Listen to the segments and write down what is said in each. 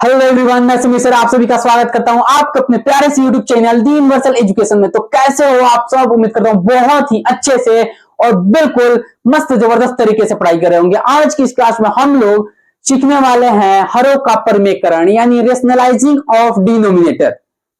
Hello everyone, मैं Sumit sir आप सभी का स्वागत करता हूं आपके अपने प्यारे से यूट्यूब चैनल दी यूनिवर्सल एजुकेशन में। तो कैसे हो आप सब? उम्मीद करता हूं बहुत ही अच्छे से और बिल्कुल मस्त जबरदस्त तरीके से पढ़ाई कर रहे होंगे। आज की इस क्लास में हम लोग सीखने वाले हैं हरों का परमेकरण यानी रेशनलाइजिंग ऑफ डिनोमिनेटर।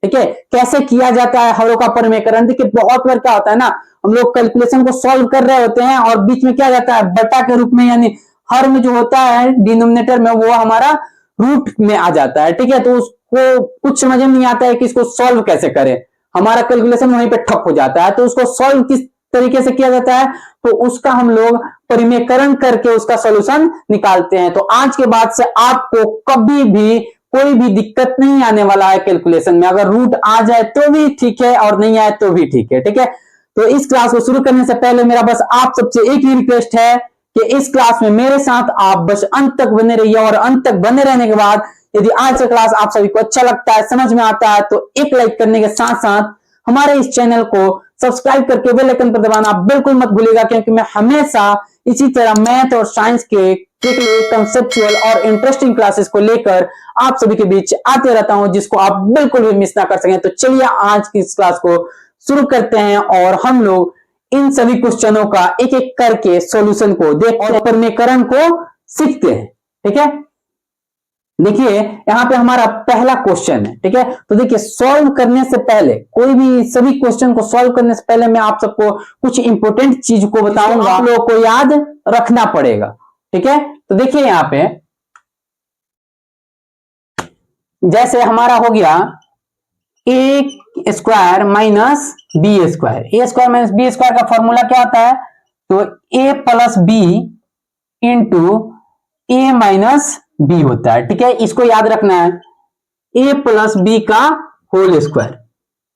ठीक है, कैसे किया जाता है हरों का परमेकरण। देखिए बहुत बार क्या होता है ना, हम लोग कैलकुलेशन को सॉल्व कर रहे होते हैं और बीच में क्या जाता है बटा के रूप में, यानी हर में जो होता है डिनोमिनेटर में वो हमारा रूट में आ जाता है। ठीक है, तो उसको कुछ समझ में नहीं आता है कि इसको सॉल्व कैसे करें, हमारा कैलकुलेशन वहीं पे ठप हो जाता है। तो उसको सॉल्व किस तरीके से किया जाता है, तो उसका हम लोग परिमेयकरण करके उसका सॉल्यूशन निकालते हैं। तो आज के बाद से आपको कभी भी कोई भी दिक्कत नहीं आने वाला है कैलकुलेशन में। अगर रूट आ जाए तो भी ठीक है और नहीं आए तो भी ठीक है। ठीक है, तो इस क्लास को शुरू करने से पहले मेरा बस आप सबसे एक ही रिक्वेस्ट है कि इस क्लास में मेरे साथ आप बस अंत तक बने रहिए, और अंत तक बने रहने के बाद यदि आज का क्लास आप सभी को अच्छा लगता है, समझ में आता है, तो एक लाइक करने के साथ साथ हमारे इस चैनल को सब्सक्राइब करके बेल आइकन पर दबाना बिल्कुल मत भूलिएगा, क्योंकि मैं हमेशा इसी तरह मैथ और साइंस के कंसेप्चुअल और इंटरेस्टिंग क्लासेस को लेकर आप सभी के बीच आते रहता हूं, जिसको आप बिल्कुल भी मिस ना कर सकें। तो चलिए आज की इस क्लास को शुरू करते हैं और हम लोग इन सभी क्वेश्चनों का एक एक करके सॉल्यूशन को देखते हैं, परमेयकरण को सीखते हैं। ठीक है, देखिए यहां पे हमारा पहला क्वेश्चन है। ठीक है, तो देखिए सॉल्व करने से पहले, कोई भी सभी क्वेश्चन को सॉल्व करने से पहले मैं आप सबको कुछ इंपॉर्टेंट चीज को बताऊंगा, आप लोगों को याद रखना पड़ेगा। ठीक है, तो देखिए यहां पे जैसे हमारा हो गया A square minus B square. A square minus B square का फॉर्मूला क्या होता है, तो A plus B into A minus B होता है। ठीक है, इसको याद रखना है, ए प्लस बी का होल स्क्वायर।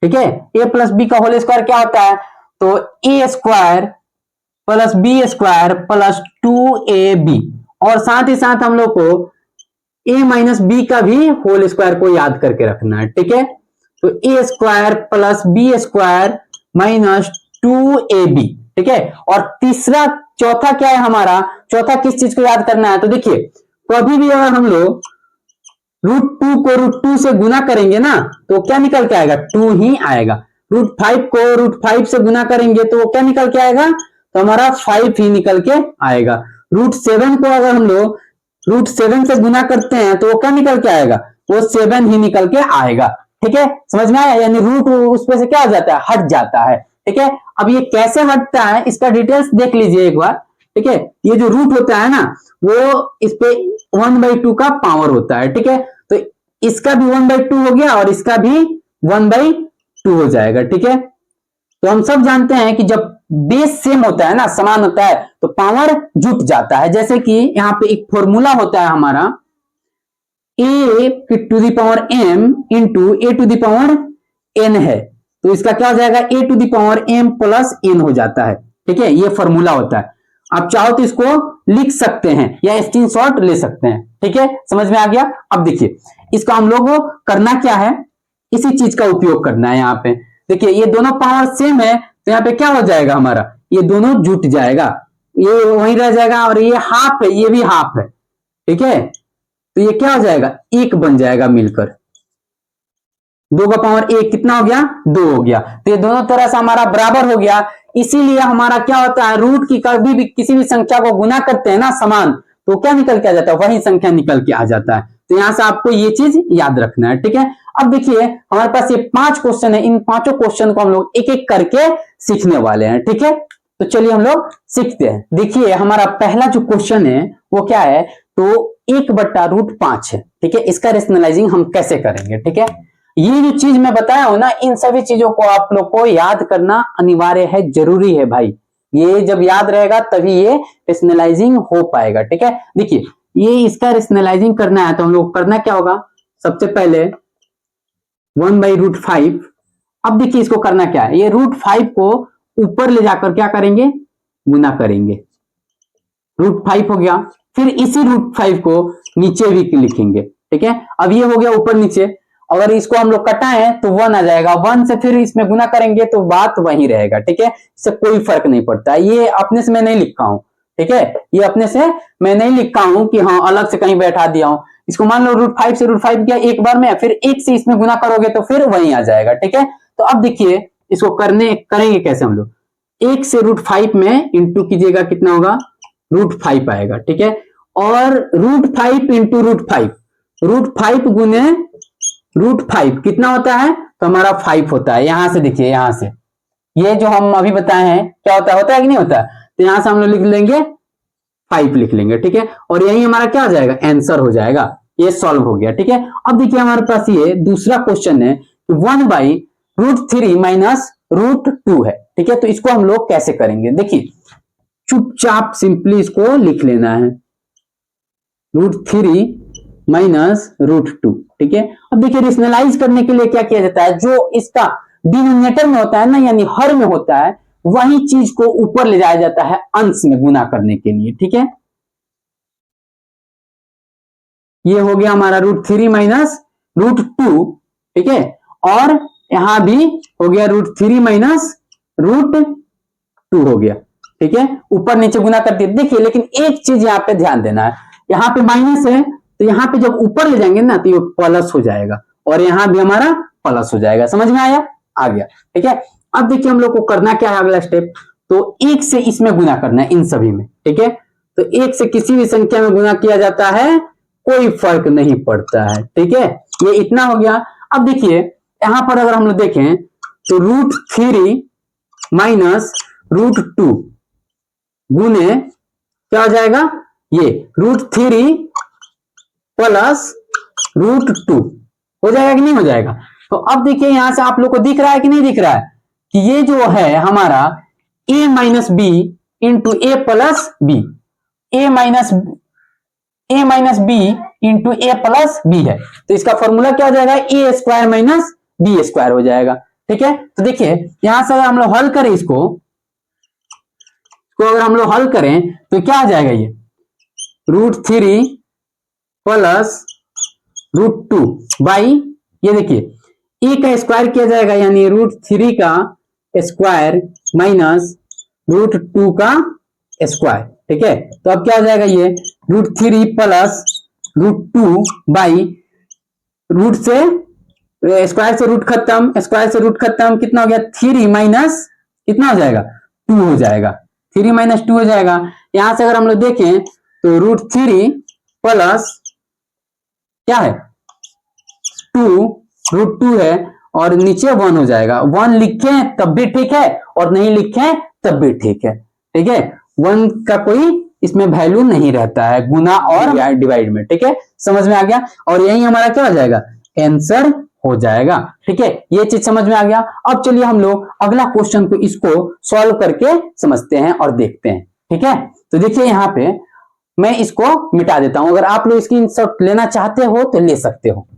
ठीक है, ए प्लस बी का होल स्क्वायर क्या होता है, तो A square plus B square plus 2ab, और साथ ही साथ हम लोग को ए माइनस बी का भी होल स्क्वायर को याद करके रखना है। ठीक है, तो A square plus B square minus 2ab। ठीक है, और तीसरा चौथा क्या है हमारा, चौथा किस चीज को याद करना है, तो देखिए कभी भी अगर हम लोग √2 को √2 से गुना करेंगे ना, तो क्या निकल के आएगा, 2 ही आएगा। √5 को √5 से गुना करेंगे तो वो क्या निकल के आएगा, तो हमारा 5 ही निकल के आएगा। √7 को अगर हम लोग √7 से गुना करते हैं तो वो क्या निकल के आएगा, वो 7 ही निकल के आएगा। ठीक है, समझ में आया, यानी रूट उस पे से क्या हो जाता है, हट जाता है। ठीक है, अब ये कैसे हटता है इसका डिटेल्स देख लीजिए एक बार। ठीक है, ये जो रूट होता है ना, वो इस पे 1/2 का पावर होता है। ठीक है, तो इसका भी 1/2 हो गया और इसका भी 1/2 हो जाएगा। ठीक है, तो हम सब जानते हैं कि जब बेस सेम होता है ना, समान होता है, तो पावर जुट जाता है। जैसे कि यहाँ पे एक फॉर्मूला होता है हमारा, a to the power m into A to the power n है, तो इसका क्या हो जाएगा, a to the power m plus n हो जाता है। ठीक है, ये फॉर्मूला होता है। आप चाहो तो इसको लिख सकते हैं या स्क्रीनशॉट ले सकते हैं। ठीक है, समझ में आ गया। अब देखिए इसका हम लोग करना क्या है, इसी चीज का उपयोग करना है। यहाँ पे देखिए ये दोनों पावर सेम है, तो यहाँ पे क्या हो जाएगा हमारा, ये दोनों जुट जाएगा, ये वहीं रह जाएगा, और ये हाफ है ये भी हाफ है। ठीक है, तो ये क्या हो जाएगा, एक बन जाएगा मिलकर। 2 का पावर 1 कितना हो गया, 2 हो गया। तो ये दोनों तरह से हमारा बराबर हो गया। इसीलिए हमारा क्या होता है, रूट की कभी भी किसी भी संख्या को गुना करते हैं ना समान, तो क्या निकल के आ जाता है, वही संख्या निकल के आ जाता है। तो यहां से आपको ये चीज याद रखना है। ठीक है, अब देखिए हमारे पास ये 5 क्वेश्चन है, इन 5 क्वेश्चन को हम लोग एक एक करके सीखने वाले हैं। ठीक है, तो चलिए हम लोग सीखते हैं। देखिए हमारा पहला जो क्वेश्चन है वो क्या है, तो 1/√5 है। ठीक है, इसका रेशनलाइजिंग हम कैसे करेंगे। ठीक है, ये जो चीज मैं बताया हूं ना, इन सभी चीजों को आप लोग को याद करना अनिवार्य है, जरूरी है भाई। ये जब याद रहेगा तभी ये रेशनलाइजिंग हो पाएगा। ठीक है, देखिए ये इसका रेशनलाइजिंग करना है तो हम लोग करना क्या होगा, सबसे पहले 1/√5। अब देखिए इसको करना क्या है, ये √5 को ऊपर ले जाकर क्या करेंगे, गुना करेंगे, √5 हो गया। फिर इसी √5 को नीचे भी लिखेंगे। ठीक है, अब ये हो गया ऊपर नीचे, अगर इसको हम लोग कटाएं तो 1 आ जाएगा, 1 से फिर इसमें गुना करेंगे तो बात वही रहेगा। ठीक है, इससे कोई फर्क नहीं पड़ता। ये अपने से मैं नहीं लिखा हूं। ठीक है, ये अपने से मैं नहीं लिखा हूं कि हाँ अलग से कहीं बैठा दिया हूं, इसको मान लो √5 से √5 किया एक बार में, फिर 1 से इसमें गुना करोगे तो फिर वही आ जाएगा। ठीक है, तो अब देखिए इसको करेंगे कैसे हम लोग। 1 से √5 में इंटू कीजिएगा, कितना होगा √5 आएगा। ठीक है, और √5 इंटू √5, √5 गुने √5 कितना होता है, तो हमारा 5 होता है। यहां से देखिए, यहां से ये जो हम अभी बताए हैं क्या होता है कि नहीं होता, तो यहां से हम लोग लिख लेंगे 5 लिख लेंगे। ठीक है, और यही हमारा क्या हो जाएगा, आंसर हो जाएगा, ये सॉल्व हो गया। ठीक है, अब देखिए हमारे पास ये दूसरा क्वेश्चन है, 1/√3 माइनस √2 है। ठीक है, तो इसको हम लोग कैसे करेंगे, देखिए चुपचाप सिंपली इसको लिख लेना है, √3 माइनस √2। ठीक है, अब देखिए रेशनलाइज करने के लिए क्या किया जाता है, जो इसका डिनोमिनेटर में होता है ना, यानी हर में होता है, वही चीज को ऊपर ले जाया जाता है अंश में गुना करने के लिए। ठीक है, ये हो गया हमारा √3 माइनस √2। ठीक है, और यहां भी हो गया √3 माइनस √2 हो गया। ठीक है, ऊपर नीचे गुना कर दिए। देखिए लेकिन एक चीज यहाँ पे ध्यान देना है, यहाँ पे माइनस है तो यहाँ पे जब ऊपर ले जाएंगे ना तो ये प्लस हो जाएगा, और यहाँ भी हमारा प्लस हो जाएगा। समझ में आया, आ गया। ठीक है, अब देखिए हम लोग को करना क्या है अगला स्टेप, तो 1 से इसमें गुना करना है इन सभी में। ठीक है, तो 1 से किसी भी संख्या में गुना किया जाता है, कोई फर्क नहीं पड़ता है। ठीक है, ये इतना हो गया। अब देखिए यहां पर अगर हम लोग देखें तो √3 माइनस √2 गुने क्या हो जाएगा, ये √3 प्लस √2 हो जाएगा कि नहीं हो जाएगा। तो अब देखिए यहां से आप लोग को दिख रहा है कि नहीं दिख रहा है कि ये जो है हमारा a minus B into A plus B, a minus B into A plus B है, तो इसका फॉर्मूला क्या हो जाएगा, a² माइनस b² हो जाएगा। ठीक है, तो देखिए यहां से अगर हम लोग हल करें इसको अगर हम लोग हल करें तो क्या आ जाएगा, ये √3 प्लस √2 बाई, ये देखिए ए का स्क्वायर किया जाएगा, यानी √3 का स्क्वायर माइनस √2 का स्क्वायर। ठीक है, तो अब क्या हो जाएगा, ये √3 प्लस √2 बाई रूट से स्क्वायर से रूट खत्म, स्क्वायर से रूट खत्म, कितना हो गया 3 माइनस कितना हो जाएगा 2 हो जाएगा, 3 माइनस 2 हो जाएगा। यहां से अगर हम लोग देखें तो √3 प्लस क्या है 2 √2 है, और नीचे 1 हो जाएगा। 1 लिखें तब भी ठीक है और नहीं लिखें तब भी ठीक है। ठीक है, 1 का कोई इसमें वैल्यू नहीं रहता है गुना और डिवाइड में। ठीक है, समझ में आ गया, और यही हमारा क्या हो जाएगा आंसर हो जाएगा। ठीक है, ये चीज समझ में आ गया। अब चलिए हम लोग अगला क्वेश्चन को इसको सॉल्व करके समझते हैं और देखते हैं। ठीक है, तो देखिए यहाँ पे मैं इसको मिटा देता हूं, अगर आप लोग स्क्रीनशॉट लेना चाहते हो तो ले सकते हो।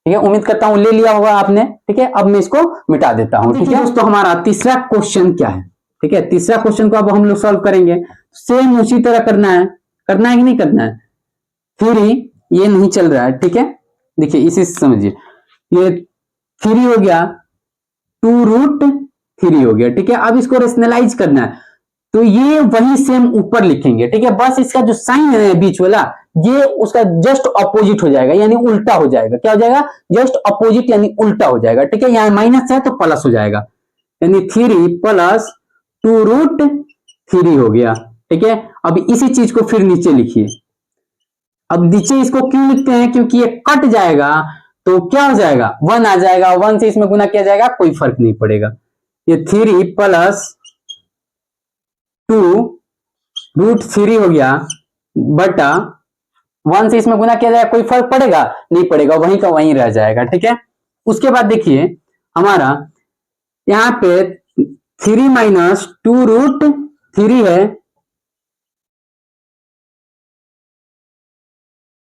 ठीक है, उम्मीद करता हूं ले लिया होगा आपने। ठीक है, अब मैं इसको मिटा देता हूं। ठीक है दोस्तों, हमारा तीसरा क्वेश्चन क्या है, ठीक है, तीसरा क्वेश्चन को अब हम लोग सॉल्व करेंगे। सेम उसी तरह करना है कि नहीं करना है, फिर ही ये नहीं चल रहा है। ठीक है, देखिए इसी से समझिए, ये 3 हो गया, 2√3 हो गया। ठीक है, अब इसको रेशनलाइज करना है तो ये वही सेम ऊपर लिखेंगे। ठीक है, बस इसका जो साइन है बीच वाला, ये उसका जस्ट अपोजिट हो जाएगा, यानी उल्टा हो जाएगा। क्या हो जाएगा, जस्ट अपोजिट यानी उल्टा हो जाएगा। ठीक है, यहाँ माइनस है तो प्लस हो जाएगा, यानी 3 प्लस 2√3 हो गया। ठीक है, अब इसी चीज को फिर नीचे लिखिए। अब नीचे इसको क्यों लिखते हैं, क्योंकि ये कट जाएगा तो क्या हो जाएगा 1 आ जाएगा, 1 से इसमें गुना किया जाएगा, कोई फर्क नहीं पड़ेगा। ये 3 प्लस 2√3 हो गया बटा 1 से इसमें गुना किया जाएगा, कोई फर्क पड़ेगा नहीं पड़ेगा, वहीं का वहीं रह जाएगा। ठीक है, उसके बाद देखिए हमारा यहाँ पे 3 माइनस 2√3 है,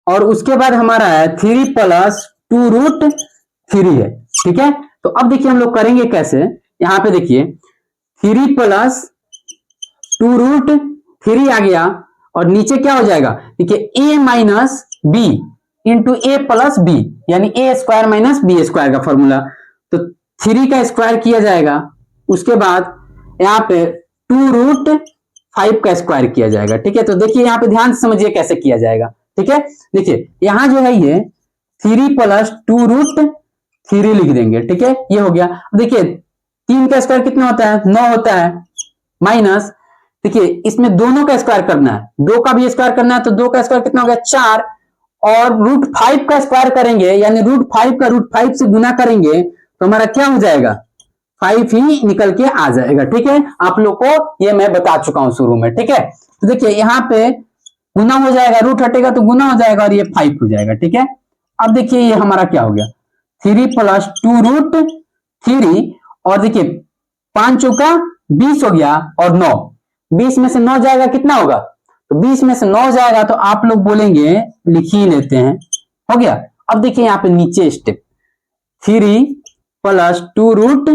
और उसके बाद हमारा है 3 प्लस 2√3 है। ठीक है, तो अब देखिए हम लोग करेंगे कैसे, यहां पे देखिए 3 प्लस 2√3 आ गया, और नीचे क्या हो जाएगा, देखिए a minus B into A plus B, यानी a² माइनस b² का फॉर्मूला। तो 3 का स्क्वायर किया जाएगा, उसके बाद यहाँ पे 2√5 का स्क्वायर किया जाएगा। ठीक है, तो देखिए यहाँ पे ध्यान से समझिए कैसे किया जाएगा। ठीक है। देखिए यहाँ जो है ये 3 प्लस 2 रूट 3 लिख देंगे, ठीक है, ये हो गया। देखिए 3 का स्क्वायर कितना होता है, 9 होता है, माइनस, देखिए इसमें दोनों का स्क्वायर करना है, 2 का भी स्क्वायर करना है, तो 2 का स्क्वायर कितना हो गया 4, और रूट 5 का स्क्वायर करेंगे यानी रूट 5 का रूट 5 से गुना करेंगे तो हमारा क्या हो जाएगा 5 ही निकल के आ जाएगा, ठीक है। आप लोग को ये मैं बता चुका हूं शुरू में, ठीक है। तो देखिए यहाँ पे गुना हो जाएगा, रूट हटेगा तो गुना हो जाएगा और ये 5 हो जाएगा, ठीक है। अब देखिए ये हमारा क्या हो गया 3 प्लस 2 रूट 3, और देखिए 5 चौका 20 हो गया, और 9, 20 में से 9 जाएगा कितना होगा, तो 20 में से 9 जाएगा तो आप लोग बोलेंगे लिख ही लेते हैं, हो गया। अब देखिए यहाँ पे नीचे स्टेप 3 प्लस 2 रूट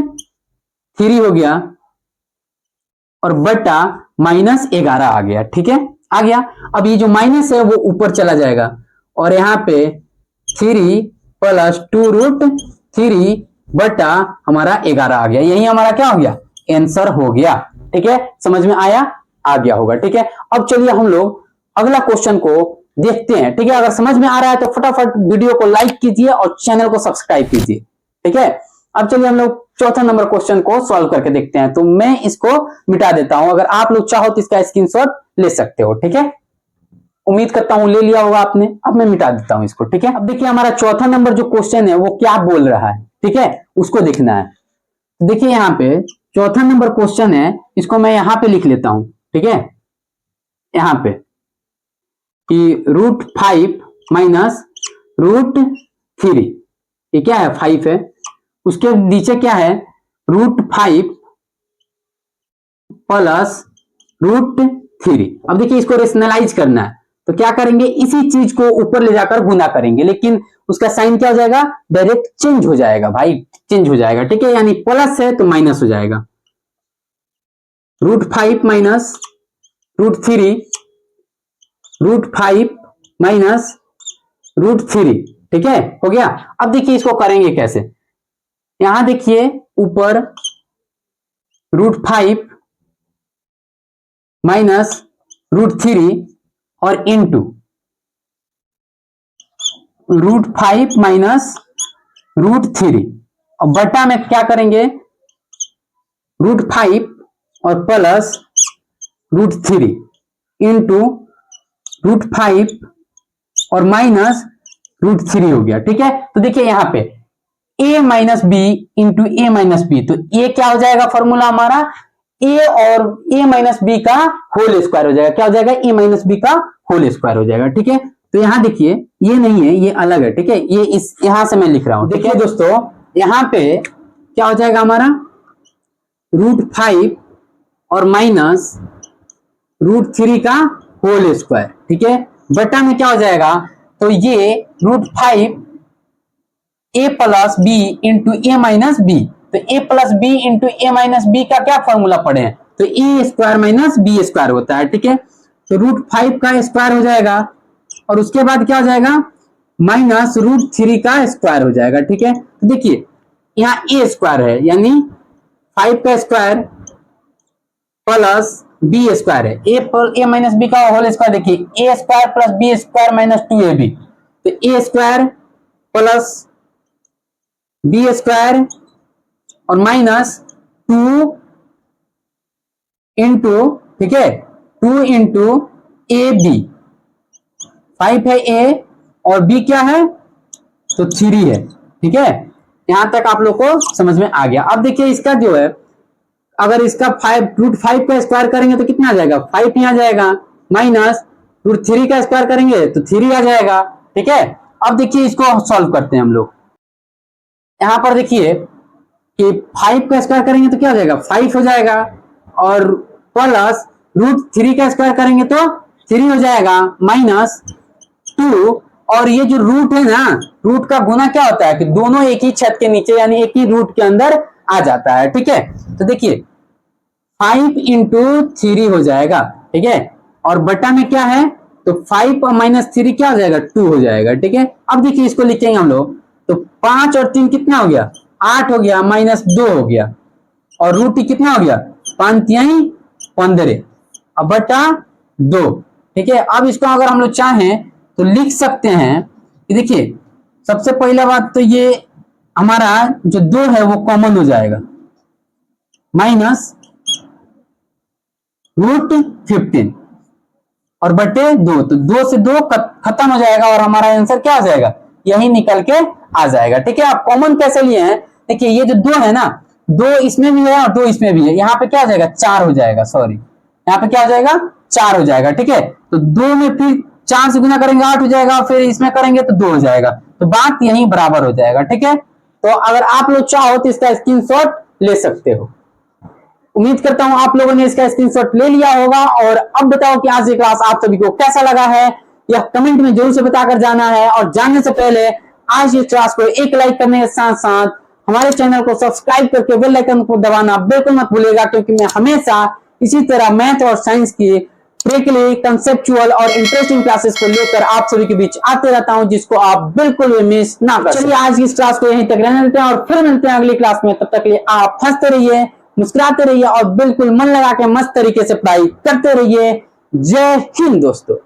3 हो गया, और बटा माइनस 11 आ गया, ठीक है, आ गया। अब ये जो माइनस है वो ऊपर चला जाएगा, और यहाँ पे 3 प्लस 2 रूट 3 बटा हमारा 11 आ गया, यही हमारा क्या हो गया आंसर हो गया, ठीक है। समझ में आया, आ गया होगा, ठीक है। अब चलिए हम लोग अगला क्वेश्चन को देखते हैं, ठीक है। अगर समझ में आ रहा है तो फटाफट वीडियो को लाइक कीजिए और चैनल को सब्सक्राइब कीजिए, ठीक है। अब चलिए हम लोग चौथा नंबर क्वेश्चन को सॉल्व करके देखते हैं। तो मैं इसको मिटा देता हूं, अगर आप लोग चाहो तो इसका स्क्रीनशॉट ले सकते हो, ठीक है। उम्मीद करता हूं ले लिया होगा आपने। अब मैं मिटा देता हूं इसको, ठीक है। अब देखिए हमारा चौथा नंबर जो क्वेश्चन है वो क्या बोल रहा है, ठीक है, उसको देखना है। देखिए यहाँ पे चौथा नंबर क्वेश्चन है, इसको मैं यहां पे लिख लेता हूं, ठीक है, यहां पे कि रूट 5 माइनस रूट 3, ये क्या है 5 है, उसके नीचे क्या है रूट 5 प्लस रूट 3। अब देखिए इसको रेशनलाइज करना है तो क्या करेंगे, इसी चीज को ऊपर ले जाकर गुना करेंगे, लेकिन उसका साइन क्या हो जाएगा डायरेक्ट चेंज हो जाएगा भाई, चेंज हो जाएगा, ठीक है, यानी प्लस है तो माइनस हो जाएगा। Root 5 minus root 3, root 5 minus root 3, ठीक है, हो गया। अब देखिए इसको करेंगे कैसे, यहां देखिए ऊपर रूट 5 माइनस रूट 3 और इनटू रूट 5 माइनस रूट 3, और बटा में क्या करेंगे रूट 5 और प्लस रूट 3 इंटू रूट 5 और माइनस रूट 3 हो गया, ठीक है। तो देखिए यहां पे a minus B into A minus B, तो ये क्या हो जाएगा फॉर्मूला हमारा a और a माइनस बी का होल स्क्वायर हो जाएगा, क्या हो जाएगा a माइनस बी का होल स्क्वायर हो जाएगा, ठीक है। तो यहां देखिए ये नहीं है, ये अलग है, ठीक है, ये इस यहां से मैं लिख रहा हूं, देखिए दोस्तों यहां पे क्या हो जाएगा हमारा रूट 5 और माइनस रूट 3 का होल स्क्वायर, ठीक है, बटा में क्या हो जाएगा, तो ये root 5 a plus B into A minus B, तो a plus B into A minus B का क्या फॉर्मूला पढ़े हैं, तो A square minus B square होता है, ठीक है। तो रूट 5 का स्क्वायर हो जाएगा, और उसके बाद क्या हो जाएगा माइनस रूट 3 का स्क्वायर हो जाएगा, ठीक है। तो देखिए यहाँ ए स्क्वायर है यानी 5 का स्क्वायर प्लस बी स्क्वायर है, ए माइनस बी का होल स्क्वायर, देखिए A square plus B square minus 2ab, तो A square plus B square और माइनस 2 इंटू, ठीक है, 2 इंटू ए बी, 5 है ए और बी क्या है तो 3 है, ठीक है। यहां तक आप लोग को समझ में आ गया। अब देखिए इसका जो है अगर इसका 5 रूट 5 का स्क्वायर करेंगे तो कितना आ जाएगा 5 ही आ जाएगा, माइनस रूट 3 का स्क्वायर करेंगे तो 3 आ जाएगा, ठीक है। अब देखिए इसको सॉल्व करते हैं हम लोग। यहां पर देखिए कि 5 का स्क्वायर करेंगे तो क्या हो जाएगा 5 हो जाएगा, और प्लस रूट 3 का स्क्वायर करेंगे तो 3 हो जाएगा, माइनस 2, और ये जो रूट है ना, रूट का गुना क्या होता है कि दोनों एक ही छत के नीचे यानी एक ही रूट के अंदर आ जाता है, ठीक है। तो देखिए 5 इंटू 3 हो जाएगा, ठीक है, और बटा में क्या है तो 5 और माइनस 3 क्या हो जाएगा 2 हो जाएगा, ठीक है। अब देखिए इसको लिखेंगे हम लोग, तो 5 और 3 कितना हो गया 8 हो गया, माइनस 2 हो गया, और रूट कितना हो गया 5 3 15, अब बटा 2, ठीक है। अब इसको अगर हम लोग चाहें तो लिख सकते हैं कि देखिए सबसे पहला बात तो ये हमारा जो 2 है वो कॉमन हो जाएगा, माइनस √15 और बटे 2, तो 2 से 2 खत्म हो जाएगा और हमारा आंसर क्या आ जाएगा, यही निकल के आ जाएगा। ठीक है, आप कॉमन कैसे लिए हैं, देखिए ये जो 2 है ना, 2 इसमें भी है और 2 इसमें भी है, यहाँ पे क्या हो जाएगा 4 हो जाएगा, सॉरी यहाँ पे क्या हो जाएगा 4 हो जाएगा। ठीक है, तो 2 में फिर 4 से गुना करेंगे 8 हो जाएगा, फिर इसमें करेंगे तो 2 हो जाएगा, तो बात यही बराबर हो जाएगा। ठीक है, तो अगर आप लोग चाहो तो इसका स्क्रीनशॉट ले सकते हो। उम्मीद करता हूं आप लोगों ने इसका स्क्रीनशॉट ले लिया होगा। और अब बताओ कि आज की क्लास आप सभी को कैसा लगा है, यह कमेंट में जरूर से बताकर जाना है। और जानने से पहले आज की क्लास को एक लाइक करने के साथ साथ हमारे चैनल को सब्सक्राइब करके बेल आइकन को दबाना बिल्कुल मत भूलिएगा, क्योंकि मैं हमेशा इसी तरह मैथ और साइंस की ट्रिकली कंसेप्चुअल और इंटरेस्टिंग क्लासेस को लेकर आप सभी के बीच आते रहता हूं, जिसको आप बिल्कुल भी मिस ना कर। चलिए आज की इस क्लास को यहीं तक रहने देते हैं और फिर मिलते हैं अगली क्लास में। तब तक के लिए आप हंसते रहिए, मुस्कुराते रहिए और बिल्कुल मन लगा के मस्त तरीके से पढ़ाई करते रहिए। जय हिंद दोस्तों।